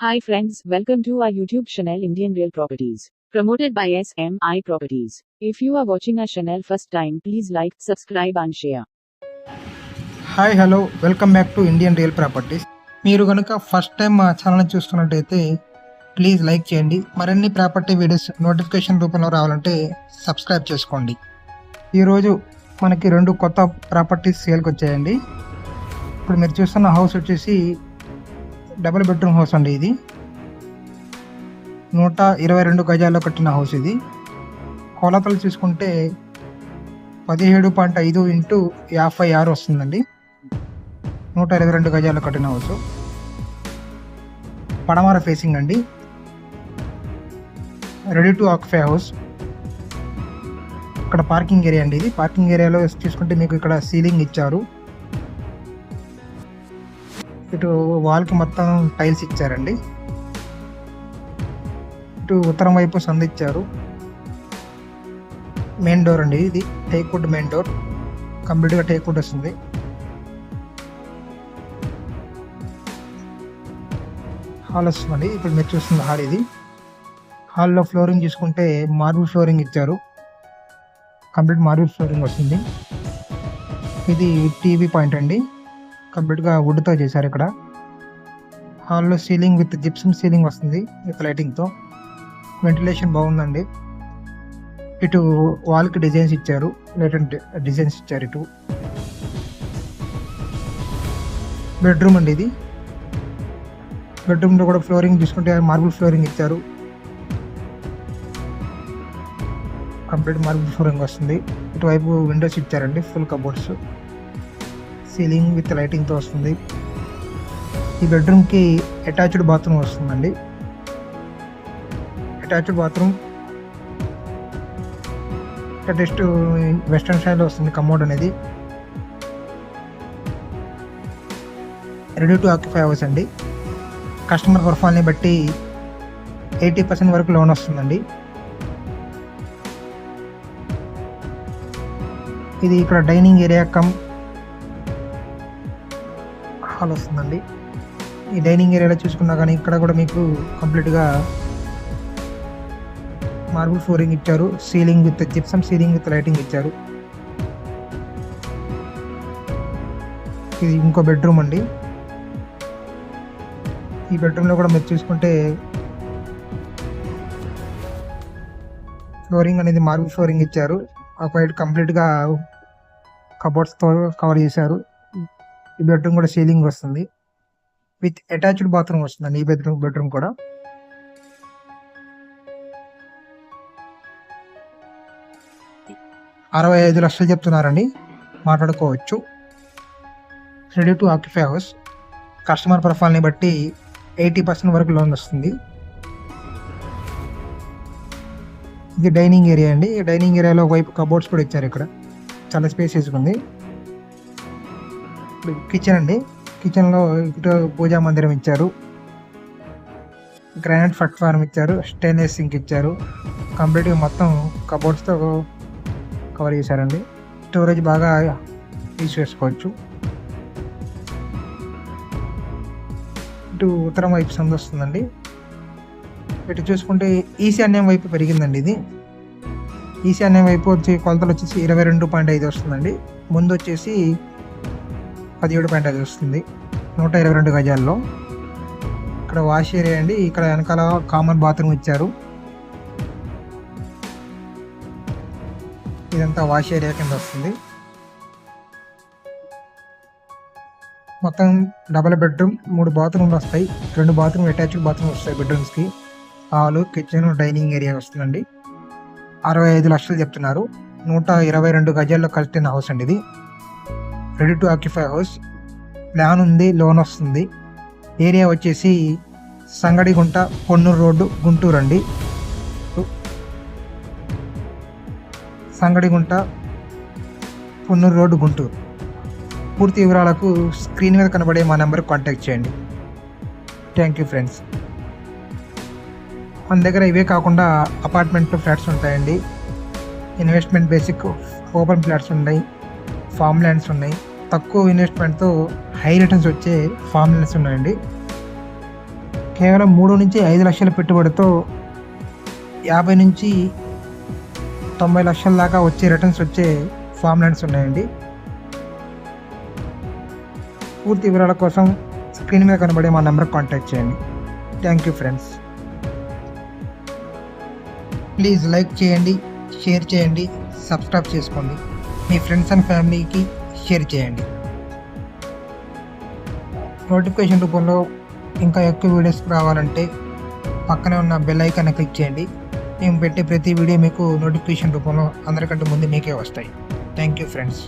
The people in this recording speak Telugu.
Hi friends, welcome to our YouTube channel Indian Real Properties, promoted by SMI Properties. If you are watching our channel first time, please like, subscribe and share. Hi hello welcome back to Indian real properties. మీరు కనుక ఫస్ట్ టైం మా ఛానల్ చూస్తున్నట్టయితే ప్లీజ్ లైక్ చేయండి. మరిన్ని ప్రాపర్టీ వీడియోస్ నోటిఫికేషన్ రూపంలో రావాలంటే సబ్స్క్రైబ్ చేసుకోండి. ఈరోజు మనకి 2 కొత్త ప్రాపర్టీస్ సేల్కి వచ్చాయండి. ఇప్పుడు మీరు చూస్తున్న హౌస్ వచ్చేసి డబుల్ బెడ్రూమ్ హౌస్ అండి. ఇది 122 గజాల్లో కట్టిన హౌస్. ఇది కొలతలు చూసుకుంటే 17.5 ఇంటూ 56 వస్తుందండి. 122 గజాల్లో కట్టిన హౌస్. పడమర ఫేసింగ్ అండి. Ready to occupy house. ఇక్కడ పార్కింగ్ ఏరియా అండి. ఇది పార్కింగ్ ఏరియాలో చూసుకుంటే మీకు ఇక్కడ సీలింగ్ ఇచ్చారు. ఇటు వాల్కి మొత్తం టైల్స్ ఇచ్చారండి. ఇటు ఉత్తరం వైపు సందు ఇచ్చారు. మెయిన్ డోర్ అండి. ఇది టేక్వుడ్ మెయిన్ డోర్, కంప్లీట్గా టేక్వుడ్ వస్తుంది. హాల్ వస్తుందండి. ఇప్పుడు మీరు చూస్తున్న హాల్ ఇది. హాల్లో ఫ్లోరింగ్ చూసుకుంటే మార్బుల్ ఫ్లోరింగ్ ఇచ్చారు. కంప్లీట్ మార్బుల్ ఫ్లోరింగ్ వస్తుంది. ఇది టీవీ పాయింట్ అండి. కంప్లీట్గా వుడ్తో చేశారు. ఇక్కడ హాల్లో సీలింగ్ విత్ జిప్సమ్ సీలింగ్ వస్తుంది విత్ లైటింగ్తో. వెంటిలేషన్ బాగుందండి. ఇటు వాల్కి డిజైన్స్ ఇచ్చారు, లేటెంట్ డిజైన్స్ ఇచ్చారు. ఇటు బెడ్రూమ్ అండి. ఇది బెడ్రూమ్లో కూడా ఫ్లోరింగ్ చూసుకుంటే మార్బుల్ ఫ్లోరింగ్ ఇచ్చారు. కంప్లీట్ మార్బుల్ ఫ్లోరింగ్ వస్తుంది. ఇటువైపు విండోస్ ఇచ్చారండి, ఫుల్ కబోర్డ్స్. సీలింగ్ విత్ లైటింగ్తో వస్తుంది. ఈ బెడ్రూమ్కి అటాచ్డ్ బాత్రూమ్ వస్తుందండి. అటాచ్డ్ బాత్రూమ్ లేటెస్ట్ వెస్ట్రన్ స్టైల్లో వస్తుంది. కమోడ్ అనేది రెడీ టు ఆక్యుపై హౌస్ అండి. కస్టమర్ ప్రొఫైల్ని బట్టి 80% వరకు లోన్ వస్తుందండి. ఇది ఇక్కడ డైనింగ్ ఏరియా కమ్ హాల్ వస్తుందండి. ఈ డైనింగ్ ఏరియాలో చూసుకున్నా కానీ ఇక్కడ కూడా మీకు కంప్లీట్గా మార్బుల్ ఫ్లోరింగ్ ఇచ్చారు. Ceiling with gypsum ceiling with lighting ఇచ్చారు. ఇది ఇంకో బెడ్రూమ్ అండి. ఈ బెడ్రూమ్లో కూడా మీరు చూసుకుంటే ఫ్లోరింగ్ అనేది మార్బుల్ ఫ్లోరింగ్ ఇచ్చారు. ఆ సైడ్ కంప్లీట్గా కబోర్డ్స్తో కవర్ చేశారు. ఈ బెడ్రూమ్ కూడా సీలింగ్ వస్తుంది విత్ అటాచ్డ్ బాత్రూమ్ వస్తుందండి. ఈ బెడ్రూమ్ కూడా 65 లక్షలు చెప్తున్నారండి. మాట్లాడుకోవచ్చు. Ready to occupy house. Customer ప్రొఫైల్ని బట్టి 80% వరకు లోన్ వస్తుంది. ఇది డైనింగ్ ఏరియా అండి. ఈ డైనింగ్ ఏరియాలో వైపు కబోర్డ్స్ కూడా ఇచ్చారు. ఇక్కడ చాలా స్పేసెస్ ఉంది. కిచెన్ అండి. కిచెన్లో ఇటు పూజా మందిరం ఇచ్చారు. గ్రానైట్ ప్లాట్ఫామ్ ఇచ్చారు. స్టెయిన్లెస్ సింక్ ఇచ్చారు. కంప్లీట్గా మొత్తం కబోర్డ్స్తో కవర్ చేశారండి. స్టోరేజ్ బాగా యూజ్ చేసుకోవచ్చు. ఇటు ఉత్తరం వైపు సందు వస్తుందండి. ఇటు చూసుకుంటే ఈశాన్యం వైపు పెరిగిందండి. ఇది ఈశాన్యం వైపు వచ్చి కొలతలు వచ్చేసి 22.5 వస్తుందండి. ముందు వచ్చేసి 17.5 వస్తుంది. 122 గజాల్లో. ఇక్కడ వాష్ ఏరియా అండి. ఇక్కడ వెనకాల కామన్ బాత్రూమ్ ఇచ్చారు. ఇదంతా వాష్ ఏరియా కింద వస్తుంది. మొత్తం డబుల్ బెడ్రూమ్, 3 బాత్రూమ్లు వస్తాయి. 2 బాత్రూమ్ అటాచ్డ్ బాత్రూమ్ వస్తాయి బెడ్రూమ్స్కి. హాలు, కిచెన్, డైనింగ్ ఏరియా వస్తుందండి. 65 లక్షలు చెప్తున్నారు. 122 గజాల్లో కట్టిన హౌస్ అండి. ఇది ready to occupy house. Plan ఉంది, లోన్ వస్తుంది. ఏరియా వచ్చేసి సంగడిగుంట, పొన్నూరు రోడ్డు, గుంటూరు అండి. సంగడిగుంట, పొన్నూరు రోడ్డు, గుంటూరు. పూర్తి వివరాలకు స్క్రీన్ మీద కనబడే మా నెంబర్కి కాంటాక్ట్ చేయండి. Thank you friends. మన దగ్గర ఇవే కాకుండా అపార్ట్మెంట్ ఫ్లాట్స్ ఉంటాయండి. ఇన్వెస్ట్మెంట్ బేసిక్ ఓపెన్ ఫ్లాట్స్ ఉన్నాయి. ఫామ్ ల్యాండ్స్ ఉన్నాయి. తక్కువ ఇన్వెస్ట్మెంట్తో హై రిటర్న్స్ వచ్చే ఫామ్ ల్యాండ్స్ ఉన్నాయండి. కేవలం 3 నుంచి 5 లక్షల పెట్టుబడితో 50 నుంచి 90 లక్షల దాకా వచ్చే రిటర్న్స్ వచ్చే ఫామ్ ల్యాండ్స్ ఉన్నాయండి. పూర్తి వివరాల కోసం స్క్రీన్ మీద కనబడే మా నెంబర్కి కాంటాక్ట్ చేయండి. Thank you friends. Please like చేయండి, షేర్ చేయండి, సబ్స్క్రైబ్ చేసుకోండి. మీ ఫ్రెండ్స్ అండ్ ఫ్యామిలీకి షేర్ చేయండి. నోటిఫికేషన్ రూపంలో ఇంకా ఎక్కువ వీడియోస్ రావాలంటే పక్కనే ఉన్న బెల్ ఐకాన్ని క్లిక్ చేయండి. మేము పెట్టే ప్రతి వీడియో మీకు నోటిఫికేషన్ రూపంలో అందరికంటే ముందు మీకే వస్తాయి. Thank you friends.